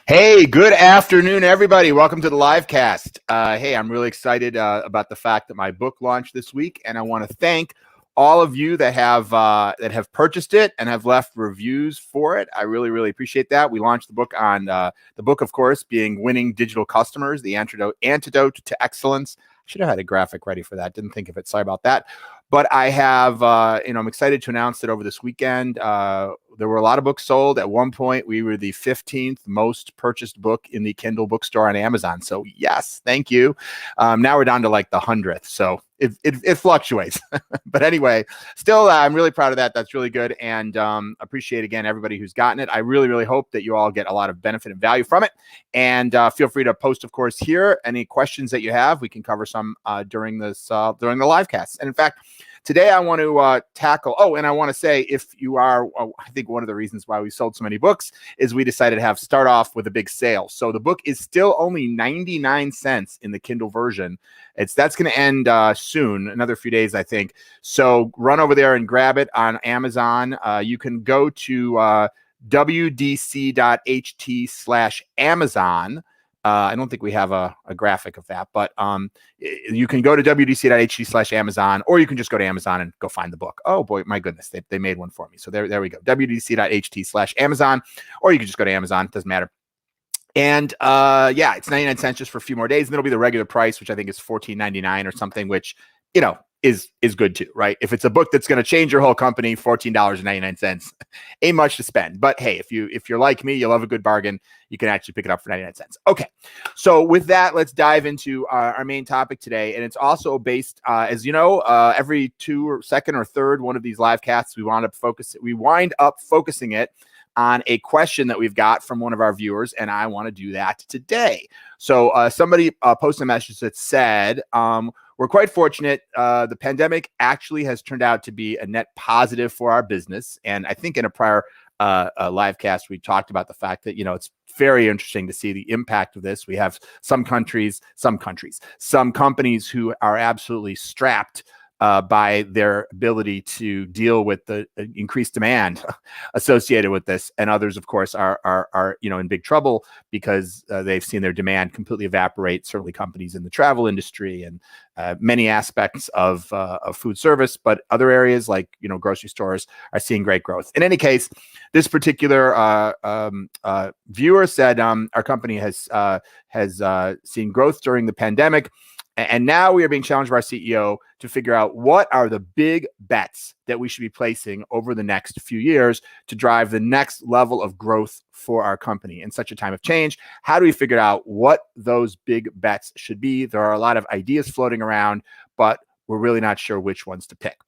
Hey, good afternoon, everybody. Welcome to the live cast. Hey, I'm really excited about the fact that my book launched this week, and I want to thank all of you that have purchased it and have left reviews for it. I really, really appreciate that. We launched the book on the book, of course, being Winning Digital Customers: The Antidote to Excellence. I should have had a graphic ready for that. Didn't think of it. Sorry about that. But I have, I'm excited to announce that over this weekend, there were a lot of books sold. At one point, we were the 15th most purchased book in the Kindle bookstore on Amazon. So yes, thank you. Now we're down to like the 100th. So it fluctuates. But anyway, still, I'm really proud of that. That's really good. And appreciate, again, everybody who's gotten it. I really, really hope that you all get a lot of benefit and value from it. And feel free to post, of course, here any questions that you have. We can cover some during the live cast. And in fact, today I want to tackle, and I want to say, if you are, I think one of the reasons why we sold so many books is we decided to start off with a big sale. So the book is still only 99 cents in the Kindle version. That's going to end soon, another few days, I think. So run over there and grab it on Amazon. You can go to wdc.ht/Amazon. I don't think we have a graphic of that, but you can go to wdc.ht/Amazon, or you can just go to Amazon and go find the book. Oh boy, my goodness, they made one for me. So there we go, wdc.ht/Amazon, or you can just go to Amazon. Doesn't matter. And it's 99 cents just for a few more days, and it'll be the regular price, which I think is $14.99 or something, which is good too, right? If it's a book that's going to change your whole company, $14.99 ain't much to spend. But hey, if you're like me, you love a good bargain, you can actually pick it up for 99 cents. Okay, so with that, let's dive into our main topic today. And it's also based, as you know, every second or third one of these live casts, we wind up focusing it on a question that we've got from one of our viewers, and I want to do that today. So somebody posted a message that said, we're quite fortunate. The pandemic actually has turned out to be a net positive for our business. And I think in a prior live cast, we talked about the fact that, it's very interesting to see the impact of this. We have some companies who are absolutely strapped by their ability to deal with the increased demand associated with this, and others, of course, are in big trouble because they've seen their demand completely evaporate. Certainly, companies in the travel industry and many aspects of food service, but other areas like grocery stores are seeing great growth. In any case, this particular viewer said our company has seen growth during the pandemic. And now we are being challenged by our CEO to figure out what are the big bets that we should be placing over the next few years to drive the next level of growth for our company in such a time of change. How do we figure out what those big bets should be? There are a lot of ideas floating around, but we're really not sure which ones to pick.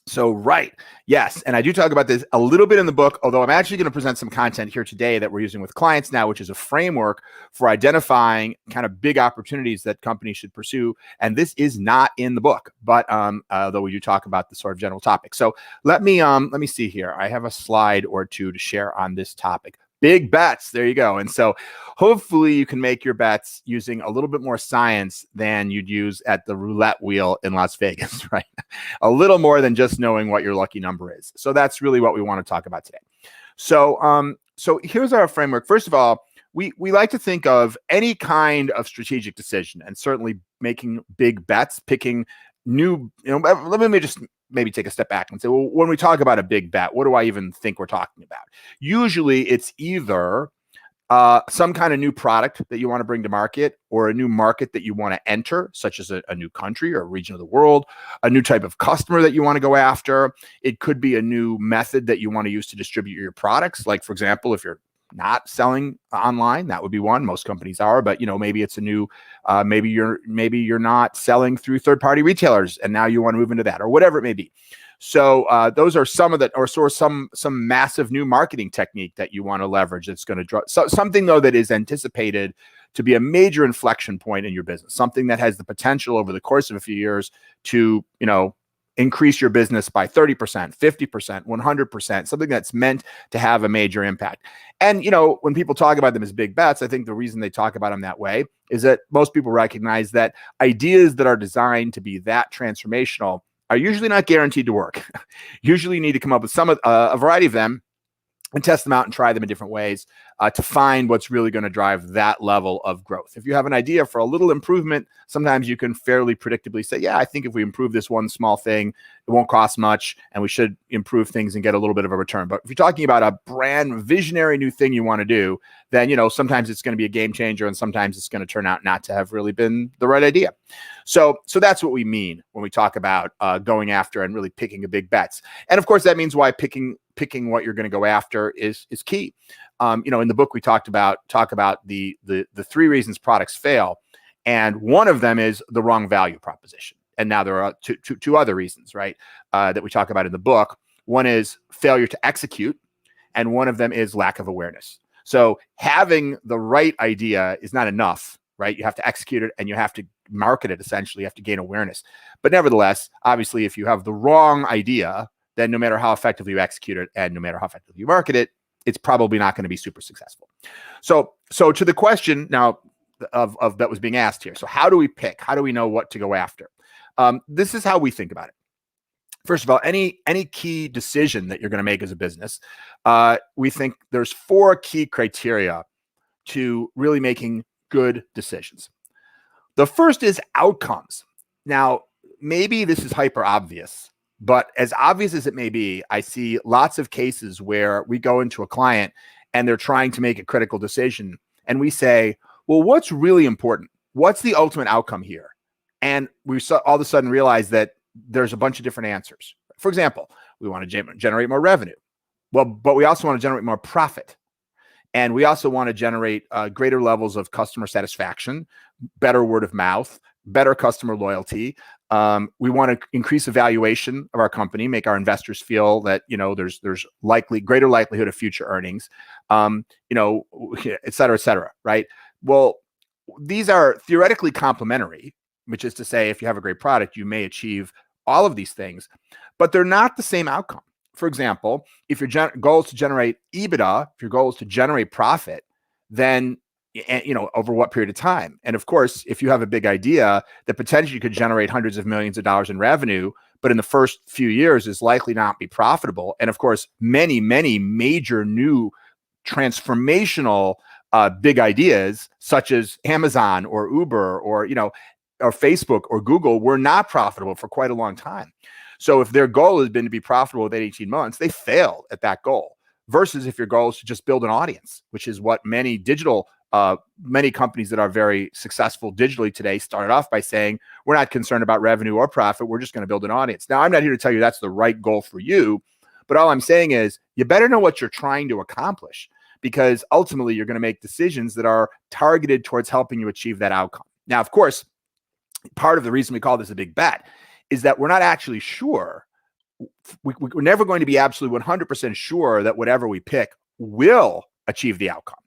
So, right. Yes. And I do talk about this a little bit in the book, although I'm actually going to present some content here today that we're using with clients now, which is a framework for identifying kind of big opportunities that companies should pursue. And this is not in the book, but though we do talk about the sort of general topic. So let me see here. I have a slide or two to share on this topic. Big bets. There you go. And so hopefully you can make your bets using a little bit more science than you'd use at the roulette wheel in Las Vegas, right? A little more than just knowing what your lucky number is. So that's really what we want to talk about today. So here's our framework. First of all, we like to think of any kind of strategic decision, and certainly making big bets, picking new, let me just maybe take a step back and say, well, when we talk about a big bet, what do I even think we're talking about? Usually it's either some kind of new product that you want to bring to market, or a new market that you want to enter, such as a new country or a region of the world, a new type of customer that you want to go after. It could be a new method that you want to use to distribute your products. Like, for example, if you're not selling online, that would be one. Most companies are, but maybe it's a new, maybe you're not selling through third-party retailers, and now you want to move into that, or whatever it may be. So those are some of that, or sort of some massive new marketing technique that you want to leverage. That's going to draw something though that is anticipated to be a major inflection point in your business, something that has the potential over the course of a few years to increase your business by 30%, 50%, 100%, something that's meant to have a major impact. And, when people talk about them as big bets, I think the reason they talk about them that way is that most people recognize that ideas that are designed to be that transformational are usually not guaranteed to work. Usually you need to come up with a variety of them and test them out and try them in different ways to find what's really going to drive that level of growth. If you have an idea for a little improvement, sometimes you can fairly predictably say, yeah, I think if we improve this one small thing, it won't cost much, and we should improve things and get a little bit of a return. But if you're talking about a brand visionary new thing you want to do, then, you know, sometimes it's going to be a game changer, and sometimes it's going to turn out not to have really been the right idea. So that's what we mean when we talk about going after and really picking a big bets. And of course, that means why picking what you're going to go after is key. You know, in the book we talk about the 3 reasons products fail, and one of them is the wrong value proposition. And now there are two other reasons, right, that we talk about in the book. One is failure to execute, and one of them is lack of awareness. So having the right idea is not enough, right? You have to execute it, and you have to market it. Essentially, you have to gain awareness. But nevertheless, obviously, if you have the wrong idea, then no matter how effectively you execute it and no matter how effectively you market it, it's probably not going to be super successful. So to the question now of that was being asked here. So how do we pick? How do we know what to go after? This is how we think about it. First of all, any key decision that you're going to make as a business, we think there's 4 key criteria to really making good decisions. The first is outcomes. Now, maybe this is hyper obvious, but as obvious as it may be, I see lots of cases where we go into a client and they're trying to make a critical decision, and we say, well, what's really important? What's the ultimate outcome here? And we all of a sudden realize that there's a bunch of different answers. For example, we want to generate more revenue. Well, but we also want to generate more profit. And we also want to generate greater levels of customer satisfaction, better word of mouth, better customer loyalty. We want to increase the valuation of our company, make our investors feel that, you know, there's greater likelihood of future earnings, you know, et cetera, right? Well, these are theoretically complementary, which is to say, if you have a great product, you may achieve all of these things, but they're not the same outcome. For example, if your goal is to generate EBITDA, if your goal is to generate profit, then, you know, over what period of time? And of course, if you have a big idea that potentially could generate hundreds of millions of dollars in revenue, but in the first few years is likely not be profitable. And of course, many major new transformational big ideas, such as Amazon or Uber or, you know, or Facebook or Google, were not profitable for quite a long time. So if their goal has been to be profitable within 18 months, they failed at that goal. Versus if your goal is to just build an audience, which is what many companies that are very successful digitally today started off by saying, we're not concerned about revenue or profit. We're just going to build an audience. Now, I'm not here to tell you that's the right goal for you, but all I'm saying is you better know what you're trying to accomplish, because ultimately you're going to make decisions that are targeted towards helping you achieve that outcome. Now, of course, part of the reason we call this a big bet is that we're not actually sure. We're never going to be absolutely 100% sure that whatever we pick will achieve the outcome.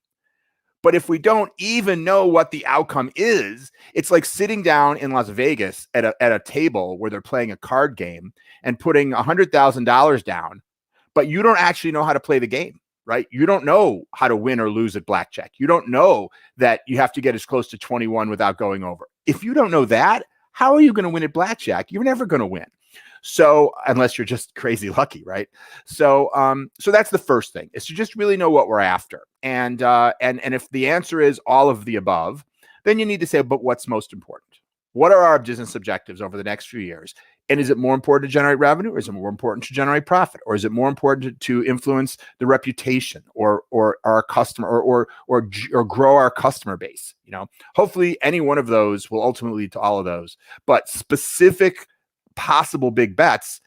But if we don't even know what the outcome is, it's like sitting down in Las Vegas at a table where they're playing a card game and putting $100,000 down, but you don't actually know how to play the game, right? You don't know how to win or lose at blackjack. You don't know that you have to get as close to 21 without going over. If you don't know that, how are you going to win at blackjack? You're never going to win. So unless you're just crazy lucky, right? So that's the first thing, is to just really know what we're after. And if the answer is all of the above, then you need to say, but what's most important? What are our business objectives over the next few years? And is it more important to generate revenue, or is it more important to generate profit? Or is it more important to influence the reputation or our customer or grow our customer base? You know, hopefully any one of those will ultimately lead to all of those, but specific possible big bets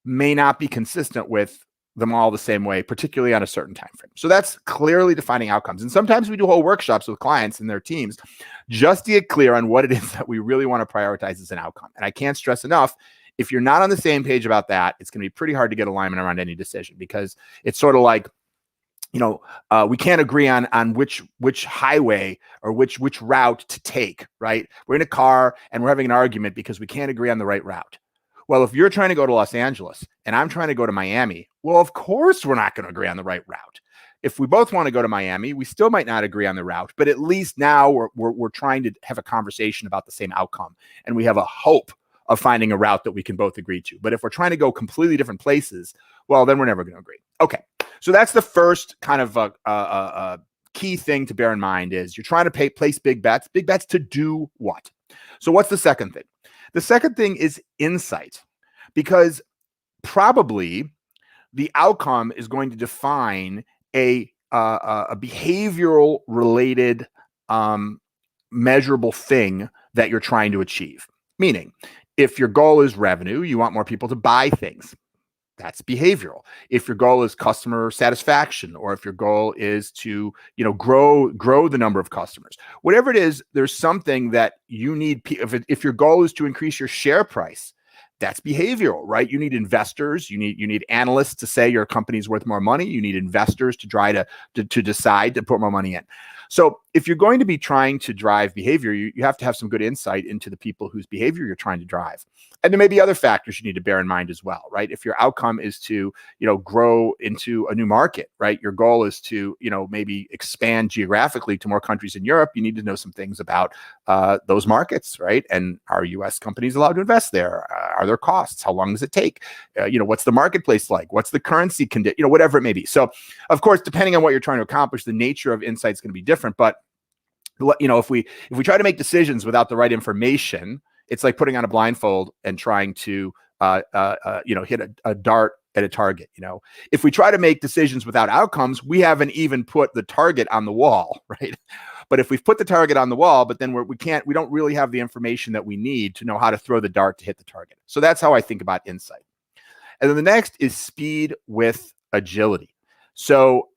may not be consistent with them all the same way, particularly on a certain time frame. So that's clearly defining outcomes. And sometimes we do whole workshops with clients and their teams just to get clear on what it is that we really want to prioritize as an outcome. And I can't stress enough, if you're not on the same page about that, it's going to be pretty hard to get alignment around any decision, because it's sort of like, you know, we can't agree on which highway or which route to take, right? We're in a car and we're having an argument because we can't agree on the right route. Well, if you're trying to go to Los Angeles and I'm trying to go to Miami, well, of course we're not going to agree on the right route. If we both want to go to Miami, we still might not agree on the route, but at least now we're trying to have a conversation about the same outcome, and we have a hope of finding a route that we can both agree to. But if we're trying to go completely different places, well, then we're never going to agree. Okay, so that's the first kind of key thing to bear in mind is you're trying to place big bets. Big bets to do what? So what's the second thing? The second thing is insight, because probably the outcome is going to define a behavioral related measurable thing that you're trying to achieve. Meaning, if your goal is revenue, you want more people to buy things. That's behavioral. If your goal is customer satisfaction, or if your goal is to, grow the number of customers, whatever it is, there's something that you need. If your goal is to increase your share price, that's behavioral, right? You need investors. You need analysts to say your company's worth more money. You need investors to try to decide to put more money in. So if you're going to be trying to drive behavior, you have to have some good insight into the people whose behavior you're trying to drive. And there may be other factors you need to bear in mind as well, right? If your outcome is to, grow into a new market, right? Your goal is to, maybe expand geographically to more countries in Europe. You need to know some things about those markets, right? And are U.S. companies allowed to invest there? Are there costs? How long does it take? What's the marketplace like? What's the currency condition? Whatever it may be. So, of course, depending on what you're trying to accomplish, the nature of insight is going to be different. But if we try to make decisions without the right information, it's like putting on a blindfold and trying to hit a dart at a target. If we try to make decisions without outcomes, we haven't even put the target on the wall, right? But if we've put the target on the wall, but then we don't really have the information that we need to know how to throw the dart to hit the target. So that's how I think about insight. And then the next is speed with agility. So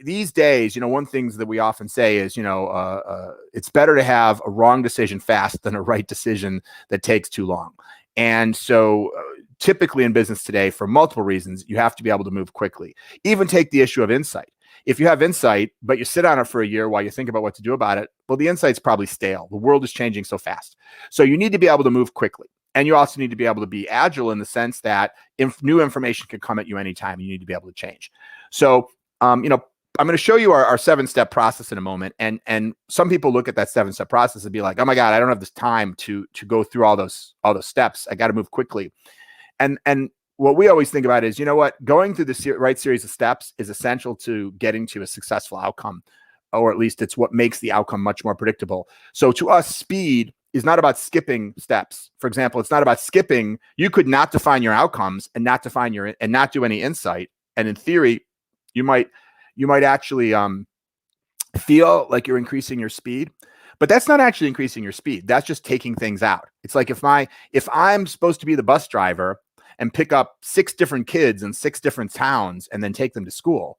these days, one things that we often say is, it's better to have a wrong decision fast than a right decision that takes too long. And so typically in business today, for multiple reasons, you have to be able to move quickly. Even take the issue of insight. If you have insight, but you sit on it for a year while you think about what to do about it, well, the insight's probably stale. The world is changing so fast. So you need to be able to move quickly. And you also need to be able to be agile in the sense that new information can come at you anytime. You need to be able to change. So, I'm going to show you our 7-step process in a moment. And some people look at that 7-step process and be like, oh my God, I don't have this time to go through all those steps. I got to move quickly. And what we always think about is, going through the right series of steps is essential to getting to a successful outcome, or at least it's what makes the outcome much more predictable. So to us, speed is not about skipping steps. For example, it's not about skipping. You could not define your outcomes and not do any insight. And in theory, you might actually feel like you're increasing your speed, but that's not actually increasing your speed. That's just taking things out. It's like if I'm supposed to be the bus driver and pick up 6 different kids in 6 different towns and then take them to school,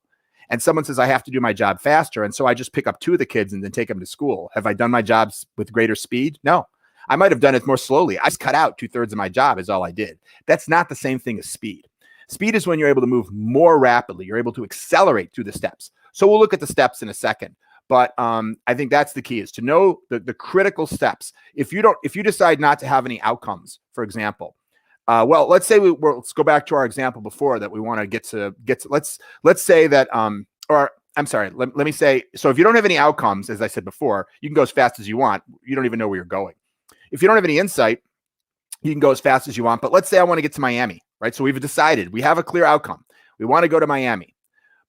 and someone says I have to do my job faster, and so I just pick up 2 of the kids and then take them to school. Have I done my jobs with greater speed? No. I might have done it more slowly. I just cut out 2/3 of my job is all I did. That's not the same thing as speed. Speed is when you're able to move more rapidly. You're able to accelerate through the steps. So we'll look at the steps in a second. But I think that's the key, is to know the critical steps. If you decide not to have any outcomes, for example, let's say let's go back to our example before that we want to get to. Let's say that, or I'm sorry, let me say, so if you don't have any outcomes, as I said before, you can go as fast as you want. You don't even know where you're going. If you don't have any insight, you can go as fast as you want. But let's say I want to get to Miami, right? So we've decided we have a clear outcome. We want to go to Miami.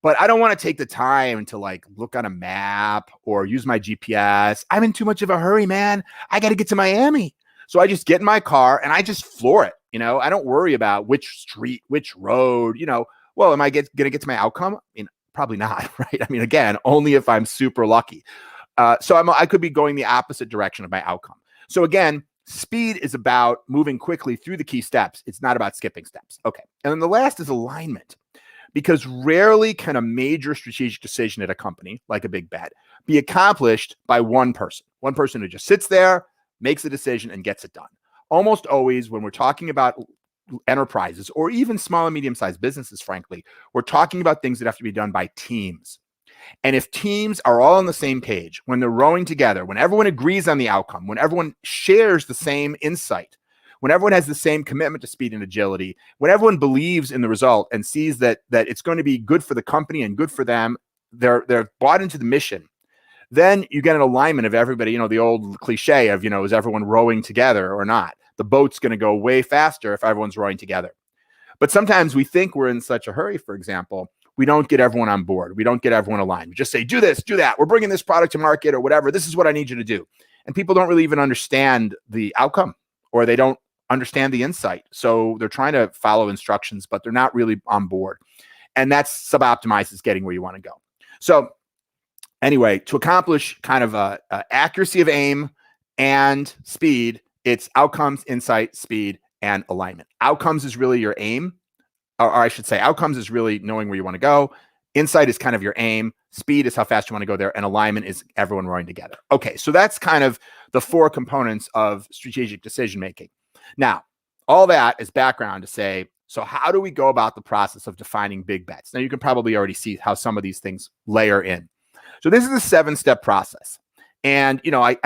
But I don't want to take the time to look on a map or use my GPS. I'm in too much of a hurry, man. I got to get to Miami. So I just get in my car and I just floor it. I don't worry about which street, which road, well, am I going to get to my outcome? Probably not, right? Again, only if I'm super lucky. So I could be going the opposite direction of my outcome. So again, speed is about moving quickly through the key steps. It's not about skipping steps. Okay. And then the last is alignment. Because rarely can a major strategic decision at a company, like a big bet, be accomplished by one person who just sits there, makes a decision, and gets it done. Almost always, when we're talking about enterprises or even small and medium-sized businesses, frankly, we're talking about things that have to be done by teams. And if teams are all on the same page, when they're rowing together, when everyone agrees on the outcome, when everyone shares the same insight, when everyone has the same commitment to speed and agility, when everyone believes in the result and sees that it's going to be good for the company and good for them, they're bought into the mission, then you get an alignment of everybody, the old cliche of, is everyone rowing together or not? The boat's going to go way faster if everyone's rowing together. But sometimes we think we're in such a hurry, for example, we don't get everyone on board. We don't get everyone aligned. We just say, do this, do that. We're bringing this product to market or whatever. This is what I need you to do. And people don't really even understand the outcome, or they don't understand the insight. So they're trying to follow instructions, but they're not really on board. And that's suboptimized is getting where you want to go. So anyway, to accomplish kind of a accuracy of aim and speed, it's outcomes, insight, speed, and alignment. Outcomes is really your aim, or I should say outcomes is really knowing where you want to go. Insight is kind of your aim. Speed is how fast you want to go there. And alignment is everyone rowing together. Okay, so that's kind of the 4 components of strategic decision-making. Now, all that is background to say, so how do we go about the process of defining big bets? Now, you can probably already see how some of these things layer in. So this is a 7-step process. And, I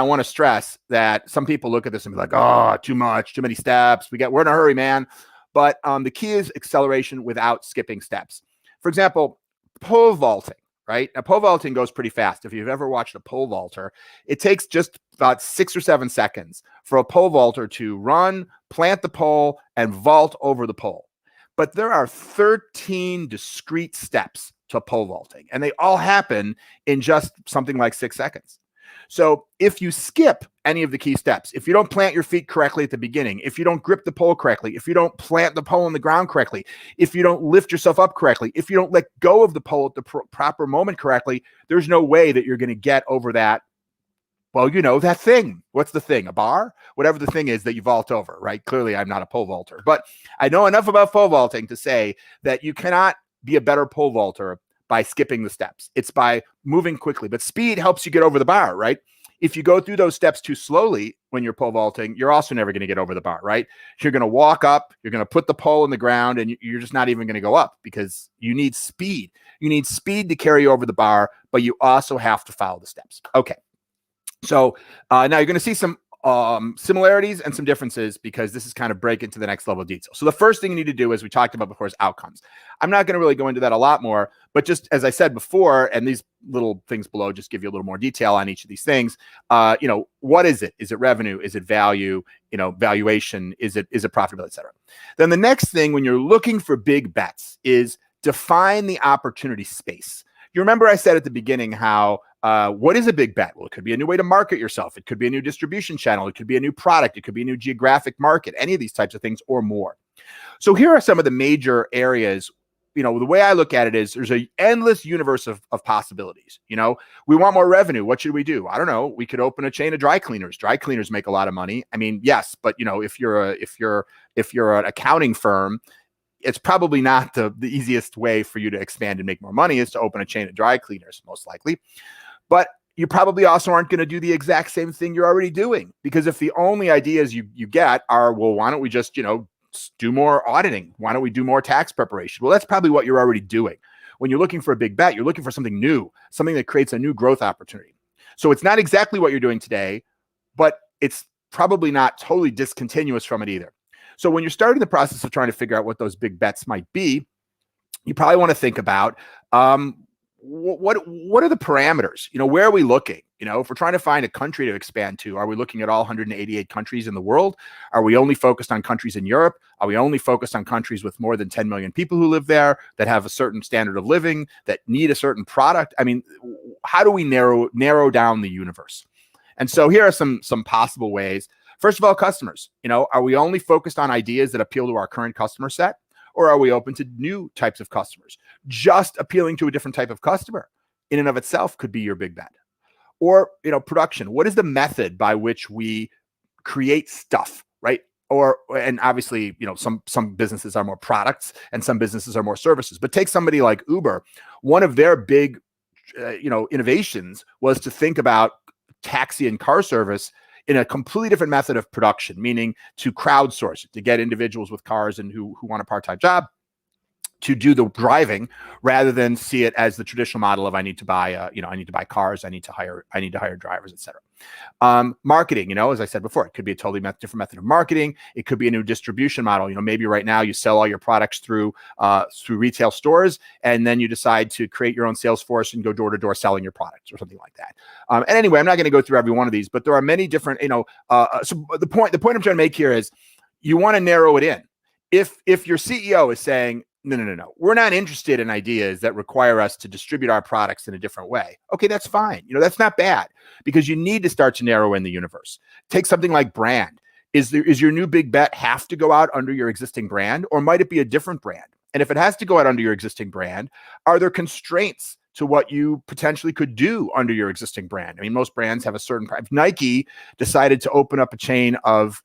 want to stress that some people look at this and be like, oh, too much, too many steps. We're in a hurry, man. But the key is acceleration without skipping steps. For example, pole vaulting, right? Now, pole vaulting goes pretty fast. If you've ever watched a pole vaulter, it takes just about 6 or 7 seconds for a pole vaulter to run, plant the pole, and vault over the pole. But there are 13 discrete steps to pole vaulting, and they all happen in just something like 6 seconds. So if you skip any of the key steps, if you don't plant your feet correctly at the beginning, if you don't grip the pole correctly, if you don't plant the pole in the ground correctly, if you don't lift yourself up correctly, if you don't let go of the pole at the proper moment correctly, there's no way that you're going to get over that. Well, that thing. What's the thing? A bar? Whatever the thing is that you vault over, right? Clearly, I'm not a pole vaulter, but I know enough about pole vaulting to say that you cannot be a better pole vaulter by skipping the steps. It's by moving quickly. But speed helps you get over the bar, right? If you go through those steps too slowly when you're pole vaulting, you're also never going to get over the bar, right? You're going to walk up, you're going to put the pole in the ground, and you're just not even going to go up because you need speed. You need speed to carry over the bar, but you also have to follow the steps. Okay. So now you're going to see some similarities and some differences because this is kind of break into the next level of detail. So the first thing you need to do, as we talked about before, is outcomes. I'm not going to really go into that a lot more, but just as I said before, and these little things below just give you a little more detail on each of these things. What is it? Is it revenue? Is it value? Valuation? Is it profitability, et cetera? Then the next thing when you're looking for big bets is define the opportunity space. You remember I said at the beginning how what is a big bet? Well, it could be a new way to market yourself. It could be a new distribution channel. It could be a new product. It could be a new geographic market, any of these types of things or more. So here are some of the major areas. The way I look at it is there's an endless universe of possibilities. We want more revenue. What should we do? I don't know. We could open a chain of dry cleaners. Dry cleaners make a lot of money. I mean, yes, but if you're an accounting firm, it's probably not the easiest way for you to expand and make more money is to open a chain of dry cleaners, most likely. But you probably also aren't going to do the exact same thing you're already doing, because if the only ideas you get are, well, why don't we just, do more auditing? Why don't we do more tax preparation? Well, that's probably what you're already doing. When you're looking for a big bet, you're looking for something new, something that creates a new growth opportunity. So it's not exactly what you're doing today, but it's probably not totally discontinuous from it either. So when you're starting the process of trying to figure out what those big bets might be, you probably want to think about what are the parameters? Where are we looking? If we're trying to find a country to expand to, are we looking at all 188 countries in the world? Are we only focused on countries in Europe? Are we only focused on countries with more than 10 million people who live there, that have a certain standard of living, that need a certain product? I mean, how do we narrow down the universe? And so here are some possible ways. First of all, customers. Are we only focused on ideas that appeal to our current customer set? Or are we open to new types of customers? Just appealing to a different type of customer in and of itself could be your big bet. Or, production. What is the method by which we create stuff, right? And obviously, some businesses are more products and some businesses are more services. But take somebody like Uber. One of their big, innovations was to think about taxi and car service in a completely different method of production, meaning to crowdsource it, to get individuals with cars and who want a part-time job to do the driving, rather than see it as the traditional model of I need to buy cars, I need to hire drivers, et cetera. Marketing, as I said before, it could be a totally different method of marketing. It could be a new distribution model. Maybe right now you sell all your products through retail stores, and then you decide to create your own sales force and go door to door selling your products or something like that. And anyway, I'm not going to go through every one of these, but there are many different, so the point I'm trying to make here is you want to narrow it in. if your CEO is saying, no, we're not interested in ideas that require us to distribute our products in a different way. Okay, that's fine. That's not bad, because you need to start to narrow in the universe. Take something like brand. Is your new big bet have to go out under your existing brand, or might it be a different brand? And if it has to go out under your existing brand, are there constraints to what you potentially could do under your existing brand? I mean, most brands have a certain. If Nike decided to open up a chain of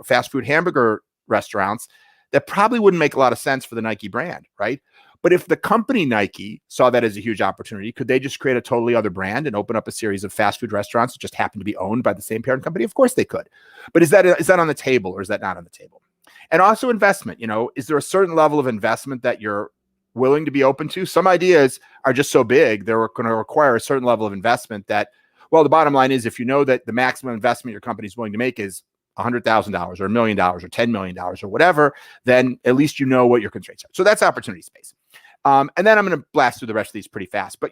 fast food hamburger restaurants, that probably wouldn't make a lot of sense for the Nike brand, right? But if the company Nike saw that as a huge opportunity, could they just create a totally other brand and open up a series of fast food restaurants that just happen to be owned by the same parent company? Of course they could. But is that on the table, or is that not on the table? And also investment. Is there a certain level of investment that you're willing to be open to? Some ideas are just so big, they're going to require a certain level of investment that, well, the bottom line is, if you know that the maximum investment your company is willing to make is $100,000 or $1 million or $10 million or whatever, then at least you know what your constraints are. So that's opportunity space. And then I'm going to blast through the rest of these pretty fast. But,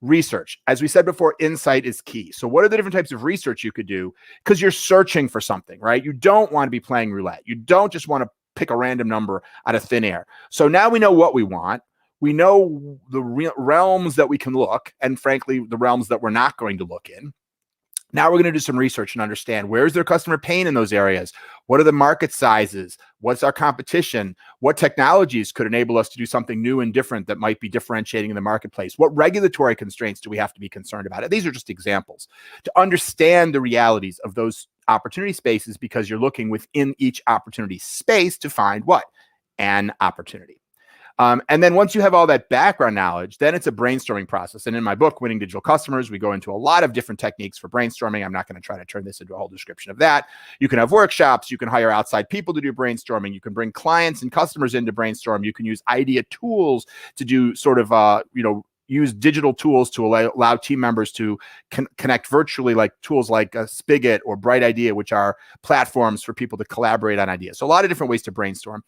research, as we said before, insight is key. So what are the different types of research you could do? Because you're searching for something, right? You don't want to be playing roulette. You don't just want to pick a random number out of thin air. So now we know what we want. We know the realms that we can look, and frankly, the realms that we're not going to look in. Now we're going to do some research and understand, where's their customer pain in those areas? What are the market sizes? What's our competition? What technologies could enable us to do something new and different that might be differentiating in the marketplace? What regulatory constraints do we have to be concerned about? These are just examples to understand the realities of those opportunity spaces, because you're looking within each opportunity space to find what? An opportunity. And then once you have all that background knowledge, then it's a brainstorming process. And in my book, Winning Digital Customers, we go into a lot of different techniques for brainstorming. I'm not going to try to turn this into a whole description of that. You can have workshops. You can hire outside people to do brainstorming. You can bring clients and customers in to brainstorm. You can use idea tools to do sort of, use digital tools to allow team members to connect virtually, like tools like Spigot or Bright Idea, which are platforms for people to collaborate on ideas. So a lot of different ways to brainstorm.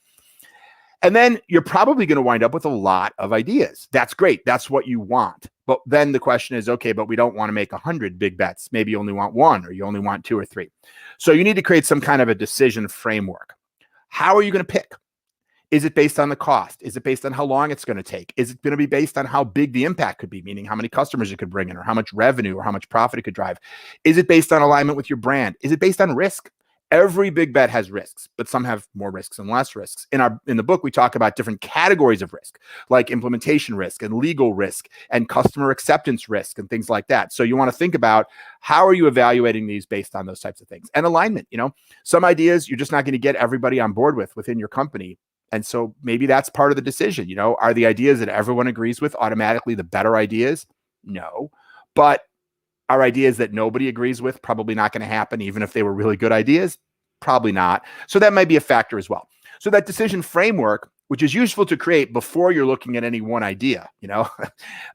And then you're probably going to wind up with a lot of ideas. That's great. That's what you want. But then the question is, okay, but we don't want to make 100 big bets. Maybe you only want one, or you only want 2 or 3. So you need to create some kind of a decision framework. How are you going to pick? Is it based on the cost? Is it based on how long it's going to take? Is it going to be based on how big the impact could be, meaning how many customers it could bring in, or how much revenue or how much profit it could drive? Is it based on alignment with your brand? Is it based on risk? Every big bet has risks, but some have more risks and less risks. In the book, we talk about different categories of risk, like implementation risk and legal risk and customer acceptance risk and things like that. So you want to think about, how are you evaluating these based on those types of things? And alignment, some ideas you're just not going to get everybody on board within your company. And so maybe that's part of the decision. Are the ideas that everyone agrees with automatically the better ideas? No, but are ideas that nobody agrees with probably not going to happen, even if they were really good ideas? Probably not. So that might be a factor as well. So that decision framework, which is useful to create before you're looking at any one idea,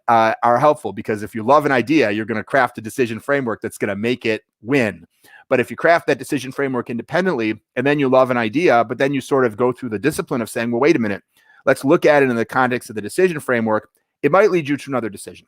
are helpful, because if you love an idea, you're going to craft a decision framework that's going to make it win. But if you craft that decision framework independently, and then you love an idea, but then you sort of go through the discipline of saying, well, wait a minute, let's look at it in the context of the decision framework, it might lead you to another decision.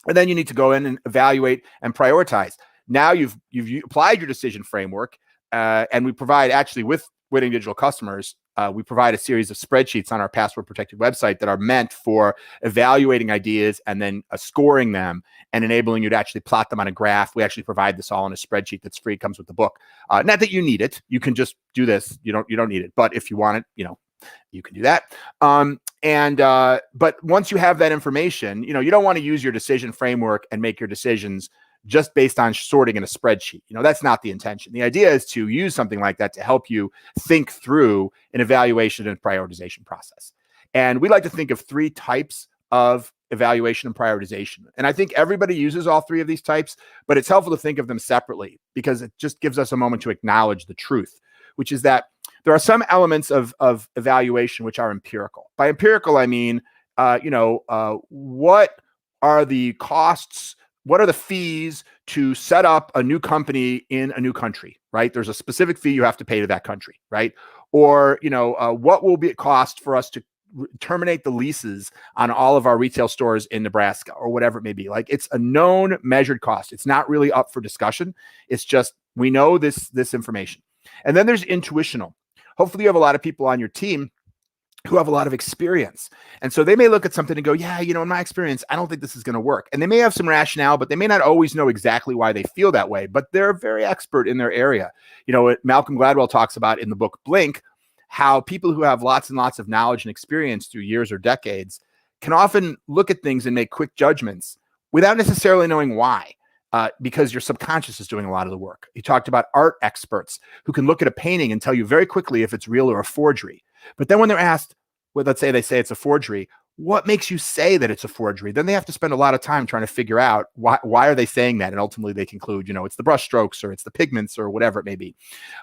And then you need to go in and evaluate and prioritize. Now you've applied your decision framework, and we provide, actually with Winning Digital Customers, we provide a series of spreadsheets on our password protected website that are meant for evaluating ideas and then scoring them and enabling you to actually plot them on a graph. We actually provide this all in a spreadsheet that's free. It comes with the book. Not that you need it. You can just do this. You don't need it. But if you want it, you can do that. But once you have that information, you don't want to use your decision framework and make your decisions just based on sorting in a spreadsheet. That's not the intention. The idea is to use something like that to help you think through an evaluation and prioritization process. And we like to think of 3 types of evaluation and prioritization. And I think everybody uses all 3 of these types, but it's helpful to think of them separately, because it just gives us a moment to acknowledge the truth, which is that there are some elements of evaluation which are empirical. By empirical, I mean, what are the costs? What are the fees to set up a new company in a new country, right? There's a specific fee you have to pay to that country, right? Or, what will it cost for us to terminate the leases on all of our retail stores in Nebraska, or whatever it may be? Like, it's a known measured cost. It's not really up for discussion. It's just, we know this information. And then there's intuitional, Hopefully you have a lot of people on your team who have a lot of experience. And so they may look at something and go, yeah, in my experience, I don't think this is going to work. And they may have some rationale, but they may not always know exactly why they feel that way, but they're very expert in their area. Malcolm Gladwell talks about in the book Blink, how people who have lots and lots of knowledge and experience through years or decades can often look at things and make quick judgments without necessarily knowing why. Because your subconscious is doing a lot of the work. He talked about art experts who can look at a painting and tell you very quickly if it's real or a forgery. But then when they're asked, well, let's say they say it's a forgery, what makes you say that it's a forgery? Then they have to spend a lot of time trying to figure out why are they saying that? And ultimately they conclude, it's the brush strokes or it's the pigments or whatever it may be.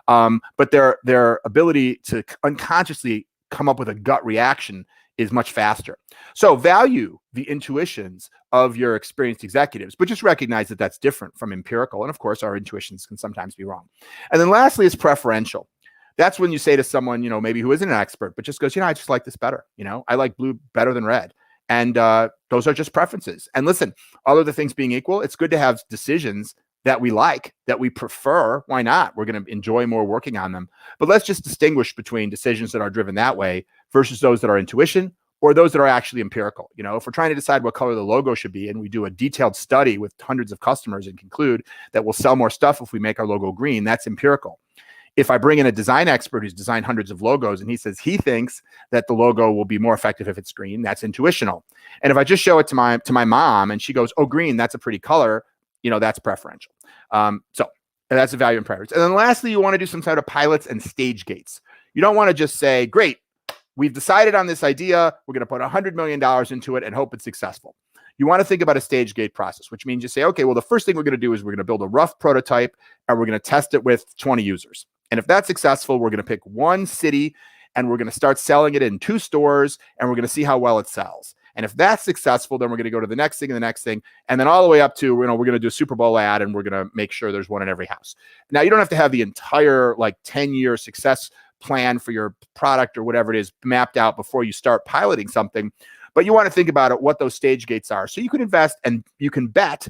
But their ability to unconsciously come up with a gut reaction is much faster. So value the intuitions of your experienced executives, but just recognize that that's different from empirical. And of course, our intuitions can sometimes be wrong. And then lastly is preferential. That's when you say to someone, maybe who isn't an expert, but just goes, I just like this better. I like blue better than red. And those are just preferences. And listen, all other things being equal, it's good to have decisions that we like, that we prefer. Why not? We're going to enjoy more working on them. But let's just distinguish between decisions that are driven that way versus those that are intuition or those that are actually empirical. If we're trying to decide what color the logo should be and we do a detailed study with hundreds of customers and conclude that we'll sell more stuff if we make our logo green, that's empirical. If I bring in a design expert who's designed hundreds of logos and he says he thinks that the logo will be more effective if it's green, that's intuitional. And if I just show it to my mom and she goes, oh, green, that's a pretty color, that's preferential. So that's a value and preference. And then lastly, you want to do some sort of pilots and stage gates. You don't want to just say, great, we've decided on this idea. We're going to put $100 million into it and hope it's successful. You want to think about a stage gate process, which means you say, okay, well, the first thing we're going to do is we're going to build a rough prototype and we're going to test it with 20 users. And if that's successful, we're going to pick one city and we're going to start selling it in 2 stores and we're going to see how well it sells. And if that's successful, then we're going to go to the next thing and the next thing. And then all the way up to, we're going to do a Super Bowl ad and we're going to make sure there's one in every house. Now, you don't have to have the entire 10-year success plan for your product or whatever it is mapped out before you start piloting something. But you want to think about it, what those stage gates are. So you can invest and you can bet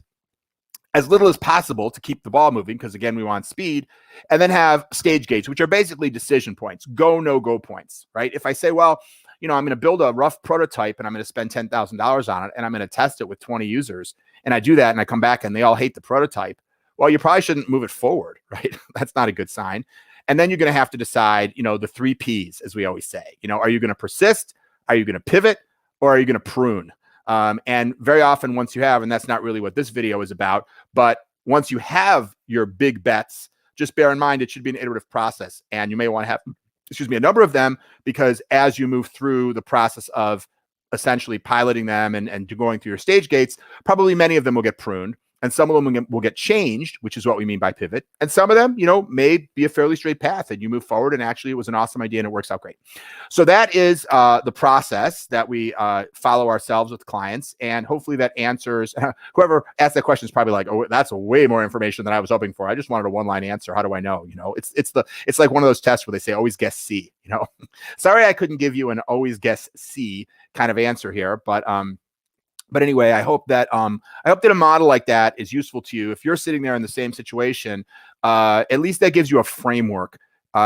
as little as possible to keep the ball moving, because again, we want speed, and then have stage gates, which are basically decision points, go, no go points, right? If I say, well, I'm going to build a rough prototype and I'm going to spend $10,000 on it and I'm going to test it with 20 users, and I do that and I come back and they all hate the prototype, well, you probably shouldn't move it forward, right? That's not a good sign. And then you're going to have to decide, the 3 Ps, as we always say. Are you going to persist? Are you going to pivot? Or are you going to prune? And very often once you have, and that's not really what this video is about, but once you have your big bets, just bear in mind it should be an iterative process. And you may want to have, a number of them, because as you move through the process of essentially piloting them and going through your stage gates, probably many of them will get pruned. And some of them will get changed, which is what we mean by pivot. And some of them, may be a fairly straight path and you move forward and actually it was an awesome idea and it works out great. So that is the process that we follow ourselves with clients. And hopefully that answers, whoever asked that question is probably like, oh, that's way more information than I was hoping for. I just wanted a one-line answer. How do I know? It's like one of those tests where they say, always guess C, Sorry, I couldn't give you an always guess C kind of answer here, but anyway, I hope that a model like that is useful to you. If you're sitting there in the same situation, at least that gives you a framework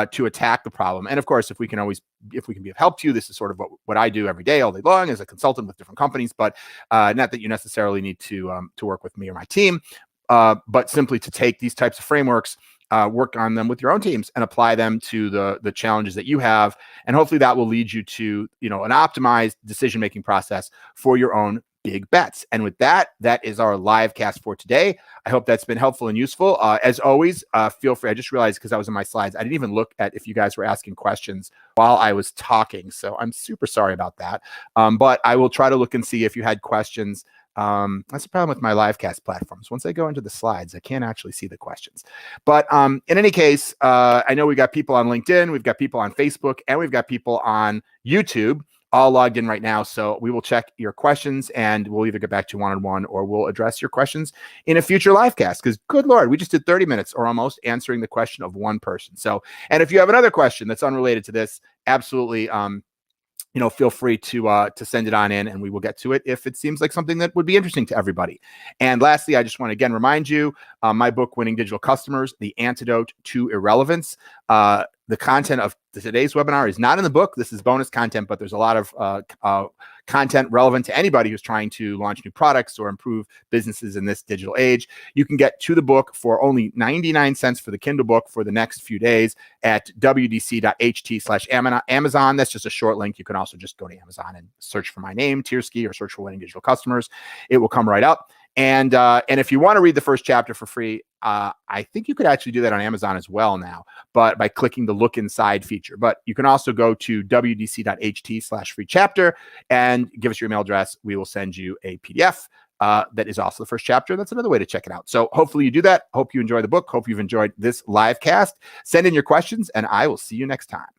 to attack the problem. And of course, if we can be of help to you, this is sort of what I do every day, all day long, as a consultant with different companies. But not that you necessarily need to work with me or my team, but simply to take these types of frameworks, work on them with your own teams and apply them to the challenges that you have. And hopefully that will lead you to an optimized decision-making process for your own big bets. And with that is our live cast for today. I hope that's been helpful and useful. As always, feel free. I just realized because I was in my slides, I didn't even look at if you guys were asking questions while I was talking. So I'm super sorry about that. But I will try to look and see if you had questions. That's the problem with my live cast platforms. Once I go into the slides, I can't actually see the questions. But in any case, I know we've got people on LinkedIn, we've got people on Facebook, and we've got people on YouTube all logged in right now. So we will check your questions and we'll either get back to you one-on-one or we'll address your questions in a future live cast. Because good Lord, we just did 30 minutes or almost answering the question of one person. So, and if you have another question that's unrelated to this, absolutely, feel free to send it on in and we will get to it if it seems like something that would be interesting to everybody. And lastly, I just want to again remind you, my book, Winning Digital Customers, The Antidote to Irrelevance. the content of today's webinar is not in the book. This is bonus content, but there's a lot of content relevant to anybody who's trying to launch new products or improve businesses in this digital age. You can get to the book for only 99 cents for the Kindle book for the next few days at wdc.ht/Amazon. That's just a short link. You can also just go to Amazon and search for my name, Tiersky, or search for Winning Digital Customers. It will come right up. And if you want to read the first chapter for free, I think you could actually do that on Amazon as well now, but by clicking the Look Inside feature. But you can also go to wdc.ht/free chapter and give us your email address. We will send you a PDF that is also the first chapter. That's another way to check it out. So hopefully you do that. Hope you enjoy the book. Hope you've enjoyed this live cast. Send in your questions, and I will see you next time.